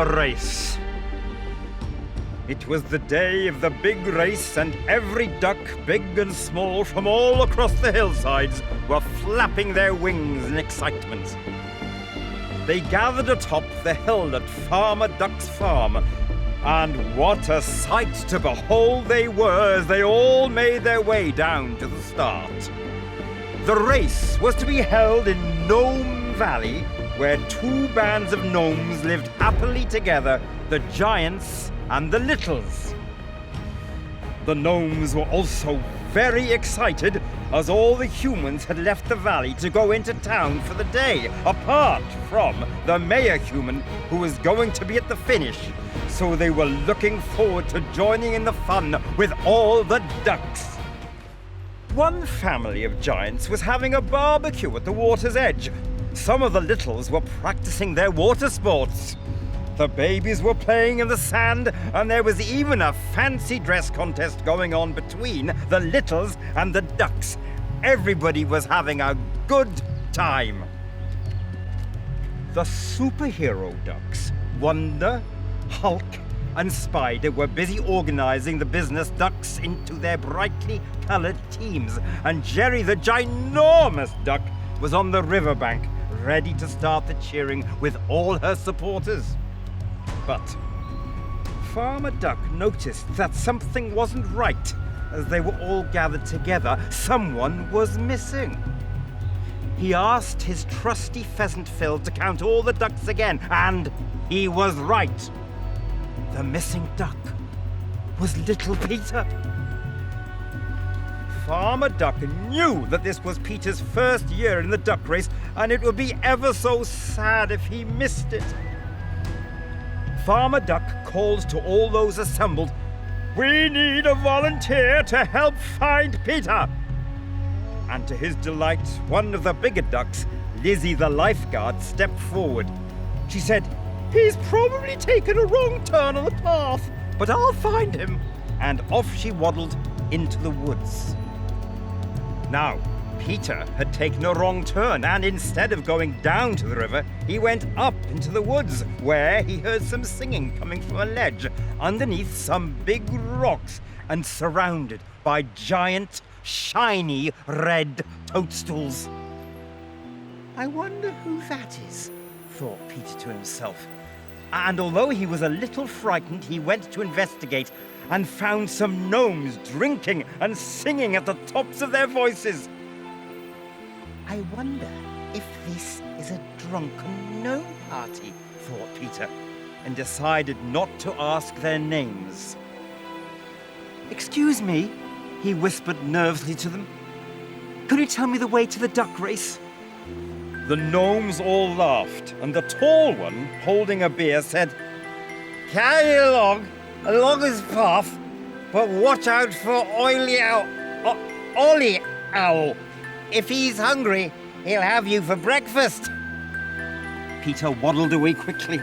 the race. It was the day of the big race, and every duck, big and small, from all across the hillsides, were flapping their wings in excitement. They gathered atop the hill at Farmer Duck's farm, and what a sight to behold they were as they all made their way down to the start. The race was to be held in Gnome Valley, where two bands of gnomes lived happily together, the giants and the littles. The gnomes were also very excited, as all the humans had left the valley to go into town for the day, apart from the mayor human, who was going to be at the finish. So they were looking forward to joining in the fun with all the ducks. One family of giants was having a barbecue at the water's edge. Some of the littles were practicing their water sports. The babies were playing in the sand, and there was even a fancy dress contest going on between the littles and the ducks. Everybody was having a good time. The superhero ducks, Wonder, Hulk, and Spider, were busy organizing the business ducks into their brightly colored teams, and Jerry the ginormous duck was on the riverbank, ready to start the cheering with all her supporters. But Farmer Duck noticed that something wasn't right. As they were all gathered together, someone was missing. He asked his trusty pheasant Phil to count all the ducks again, and he was right. The missing duck was little Peter. Farmer Duck knew that this was Peter's first year in the duck race, and it would be ever so sad if he missed it. Farmer Duck called to all those assembled, "We need a volunteer to help find Peter." And to his delight, one of the bigger ducks, Lizzie the lifeguard, stepped forward. She said, "He's probably taken a wrong turn on the path, but I'll find him." And off she waddled into the woods. Now, Peter had taken a wrong turn, and instead of going down to the river, he went up into the woods, where he heard some singing coming from a ledge underneath some big rocks and surrounded by giant, shiny red toadstools. "I wonder who that is," thought Peter to himself. And although he was a little frightened, he went to investigate and found some gnomes drinking and singing at the tops of their voices. "I wonder if this is a drunken gnome party," thought Peter, and decided not to ask their names. "Excuse me," he whispered nervously to them. "Could you tell me the way to the duck race?" The gnomes all laughed, and the tall one, holding a beer, said, "Carry along his path, but watch out for Ollie Owl. If he's hungry, he'll have you for breakfast." Peter waddled away quickly.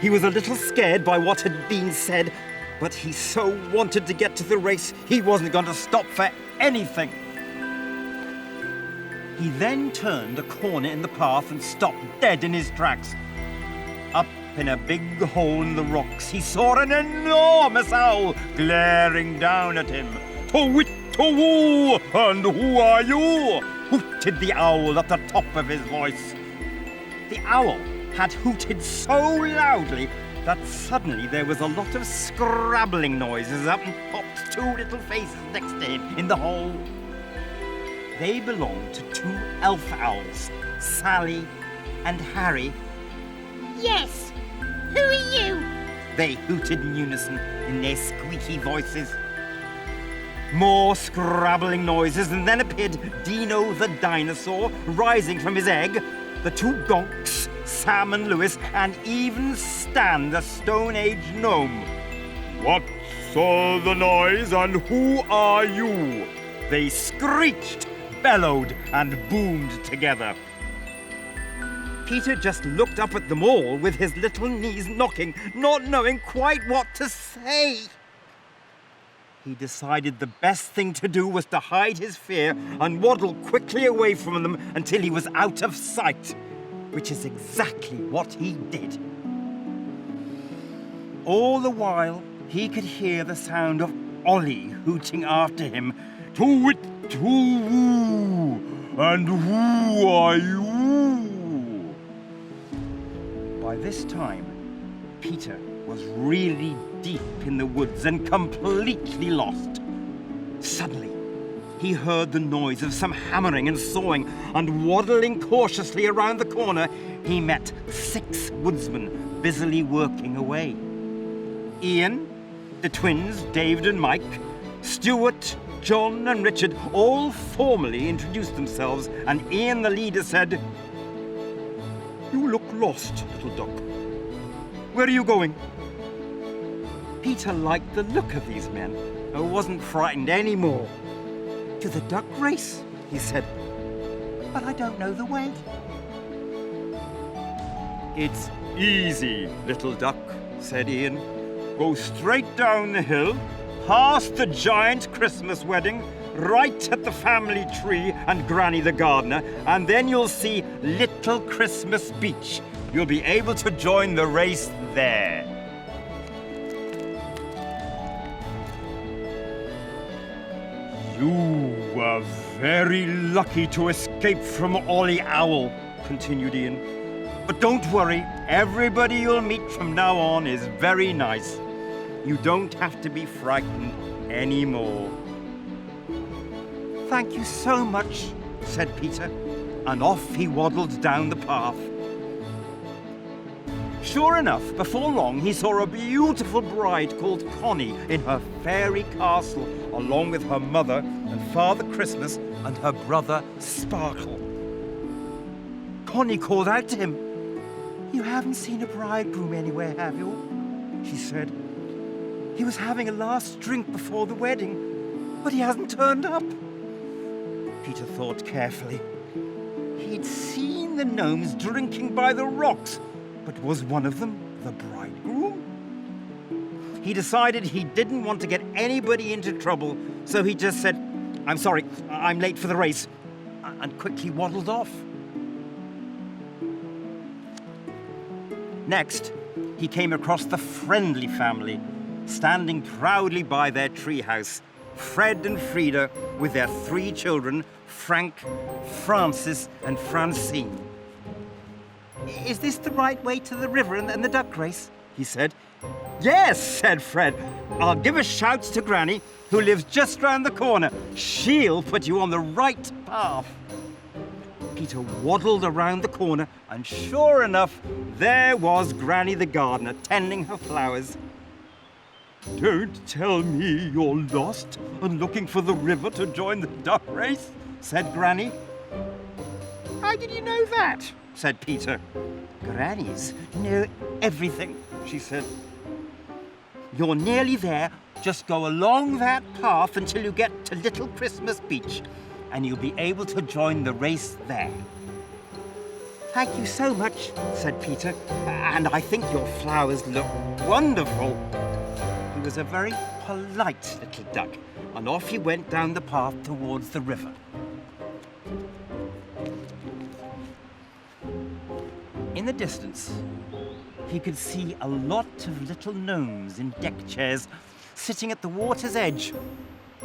He was a little scared by what had been said, but he so wanted to get to the race, he wasn't going to stop for anything. He then turned a corner in the path and stopped dead in his tracks. Up in a big hole in the rocks, he saw an enormous owl glaring down at him. "To-wit-to-woo, and who are you?" hooted the owl at the top of his voice. The owl had hooted so loudly that suddenly there was a lot of scrabbling noises. Up and popped two little faces next to him in the hole. They belonged to two elf owls, Sally and Harry. "Yes, who are you?" they hooted in unison in their squeaky voices. More scrabbling noises, and then appeared Dino the dinosaur, rising from his egg, the two gonks, Sam and Lewis, and even Stan, the Stone Age gnome. "What's all the noise, and who are you?" they screeched, bellowed, and boomed together. Peter just looked up at them all with his little knees knocking, not knowing quite what to say. He decided the best thing to do was to hide his fear and waddle quickly away from them until he was out of sight, which is exactly what he did. All the while, he could hear the sound of Ollie hooting after him, "To-wit, to-woo, and who are you?" By this time, Peter was really deep in the woods and completely lost. Suddenly, he heard the noise of some hammering and sawing, and waddling cautiously around the corner, he met 6 woodsmen busily working away. Ian, the twins, David and Mike, Stuart, John and Richard all formally introduced themselves, and Ian, the leader, said, "You look lost, little duck. Where are you going?" Peter liked the look of these men and wasn't frightened anymore. "To the duck race," he said, "but I don't know the way." "It's easy, little duck," said Ian. "Go straight down the hill, past the giant Christmas wedding, right at the family tree and Granny the gardener, and then you'll see Little Christmas Beach. You'll be able to join the race there." "You were very lucky to escape from Ollie Owl," continued Ian. "But don't worry, everybody you'll meet from now on is very nice. You don't have to be frightened anymore." "Thank you so much," said Peter, and off he waddled down the path. Sure enough, before long he saw a beautiful bride called Connie in her fairy castle, along with her mother and Father Christmas and her brother Sparkle. Connie called out to him. "You haven't seen a bridegroom anywhere, have you?" she said. "He was having a last drink before the wedding, but he hasn't turned up." Peter thought carefully. He'd seen the gnomes drinking by the rocks, but was one of them the bridegroom? He decided he didn't want to get anybody into trouble, so he just said, "I'm sorry, I'm late for the race," and quickly waddled off. Next, he came across the Friendly family, standing proudly by their treehouse, Fred and Frida with their 3 children, Frank, Francis and Francine. "Is this the right way to the river and the duck race?" he said. "Yes," said Fred. "I'll give a shout to Granny, who lives just round the corner. She'll put you on the right path." Peter waddled around the corner, and sure enough, there was Granny the gardener tending her flowers. "Don't tell me you're lost and looking for the river to join the duck race," said Granny. "How did you know that?" said Peter. "Grannies know everything," she said. "You're nearly there. Just go along that path until you get to Little Christmas Beach, and you'll be able to join the race there." "Thank you so much," said Peter, "and I think your flowers look wonderful." He was a very polite little duck, and off he went down the path towards the river. In the distance, he could see a lot of little gnomes in deck chairs sitting at the water's edge.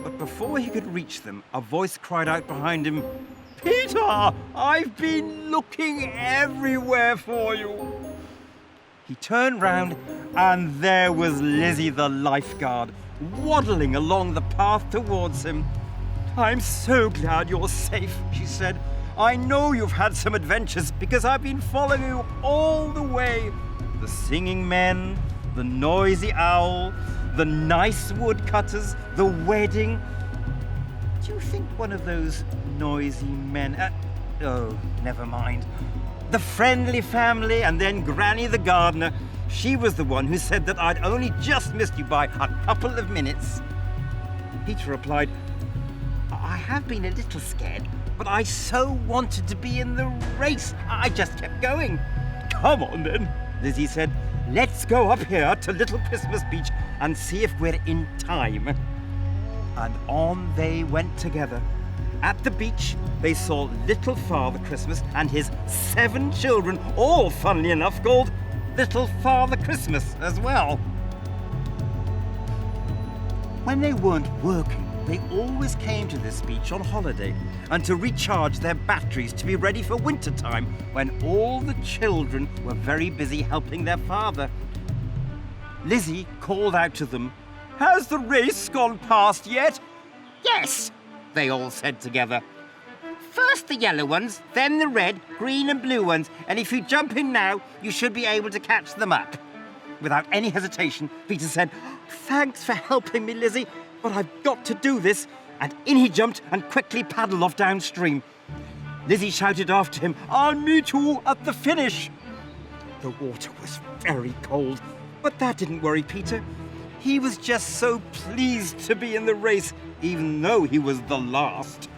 But before he could reach them, a voice cried out behind him, "Peter, I've been looking everywhere for you." He turned round, and there was Lizzie the lifeguard, waddling along the path towards him. "I'm so glad you're safe," she said. "I know you've had some adventures because I've been following you all the way. The singing men, the noisy owl, the nice woodcutters, the wedding. Do you think one of those noisy men... oh, never mind. The Friendly family, and then Granny the gardener. She was the one who said that I'd only just missed you by a couple of minutes." Peter replied, "I have been a little scared, but I so wanted to be in the race, I just kept going." "Come on then," Lizzie said. "Let's go up here to Little Christmas Beach and see if we're in time." And on they went together. At the beach, they saw little Father Christmas and his 7 children, all, funnily enough, called Little Father Christmas as well. When they weren't working, they always came to this beach on holiday and to recharge their batteries to be ready for winter time when all the children were very busy helping their father. Lizzie called out to them, "Has the race gone past yet?" Yes, They all said together. first the yellow ones, then the red, green and blue ones, and if you jump in now, you should be able to catch them up. Without any hesitation, Peter said, "Thanks for helping me, Lizzie, but I've got to do this." And in he jumped and quickly paddled off downstream. Lizzie shouted after him, "I'll meet you at the finish." The water was very cold, but that didn't worry Peter. He was just so pleased to be in the race, even though he was the last.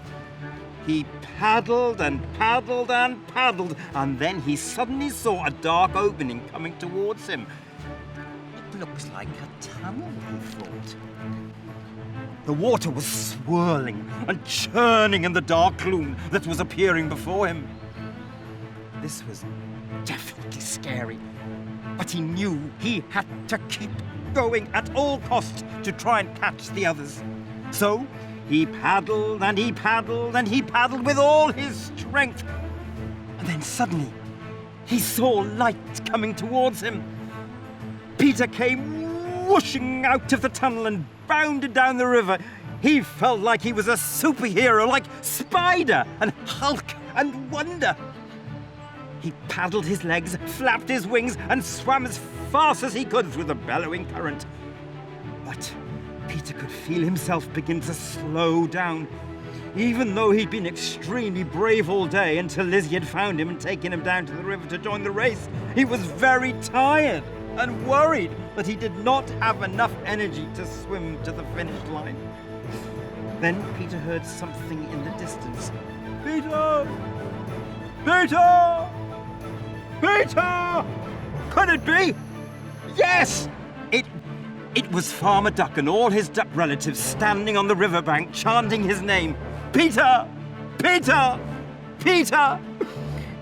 He paddled and paddled and paddled, and then he suddenly saw a dark opening coming towards him. It looks like a tunnel, he thought. The water was swirling and churning in the dark gloom that was appearing before him. This was definitely scary, but he knew he had to keep going at all costs to try and catch the others. So he paddled and he paddled and he paddled with all his strength. And then suddenly he saw light coming towards him. Peter came whooshing out of the tunnel and bounded down the river. He felt like he was a superhero, like Spider and Hulk and Wonder. He paddled his legs, flapped his wings, and swam as fast as he could through the bellowing current. But Peter could feel himself begin to slow down. Even though he'd been extremely brave all day until Lizzie had found him and taken him down to the river to join the race, he was very tired and worried that he did not have enough energy to swim to the finish line. Then Peter heard something in the distance. "Peter! Peter! Peter!" Could it be? Yes! It was Farmer Duck and all his duck relatives standing on the riverbank chanting his name. "Peter! Peter! Peter!"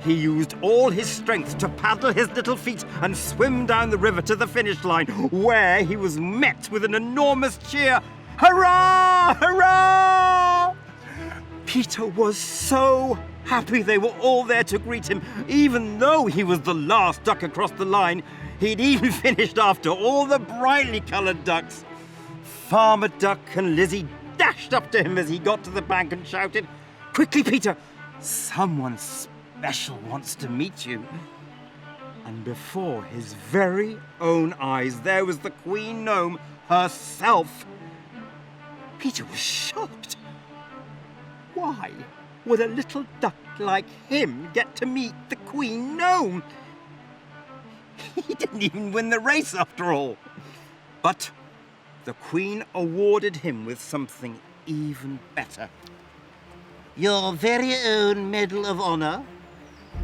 He used all his strength to paddle his little feet and swim down the river to the finish line, where he was met with an enormous cheer. "Hurrah! Hurrah!" Peter was so happy they were all there to greet him. Even though he was the last duck across the line, he'd even finished after all the brightly coloured ducks. Farmer Duck and Lizzie dashed up to him as he got to the bank and shouted, "Quickly, Peter! Someone special wants to meet you." And before his very own eyes, there was the Queen Gnome herself. Peter was shocked. Why would a little duck like him get to meet the Queen Gnome? He didn't even win the race after all. But the Queen awarded him with something even better. Your very own Medal of Honor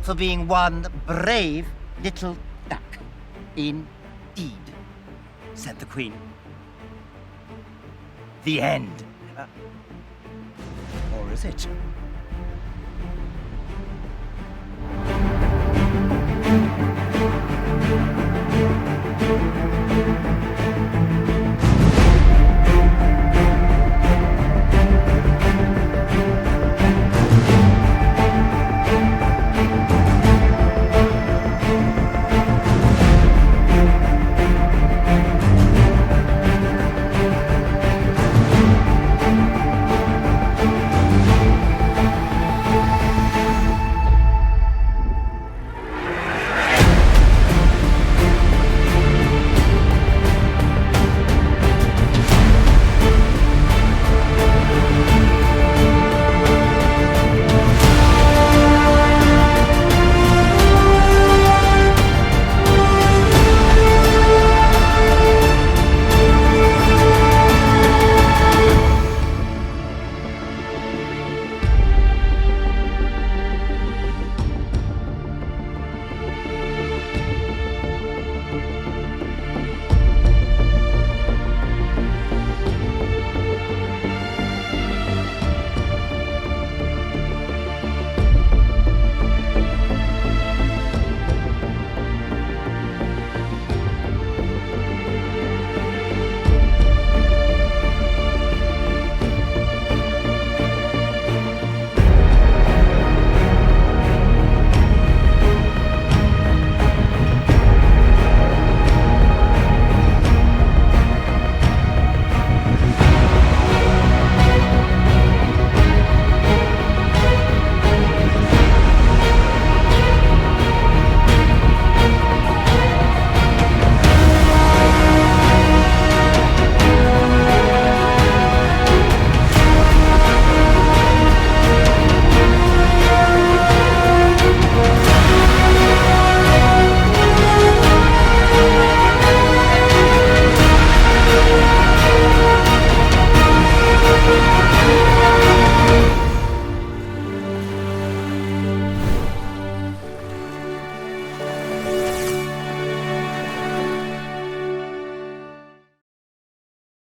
for being one brave little duck. "Indeed," said the Queen. The end. Or is it?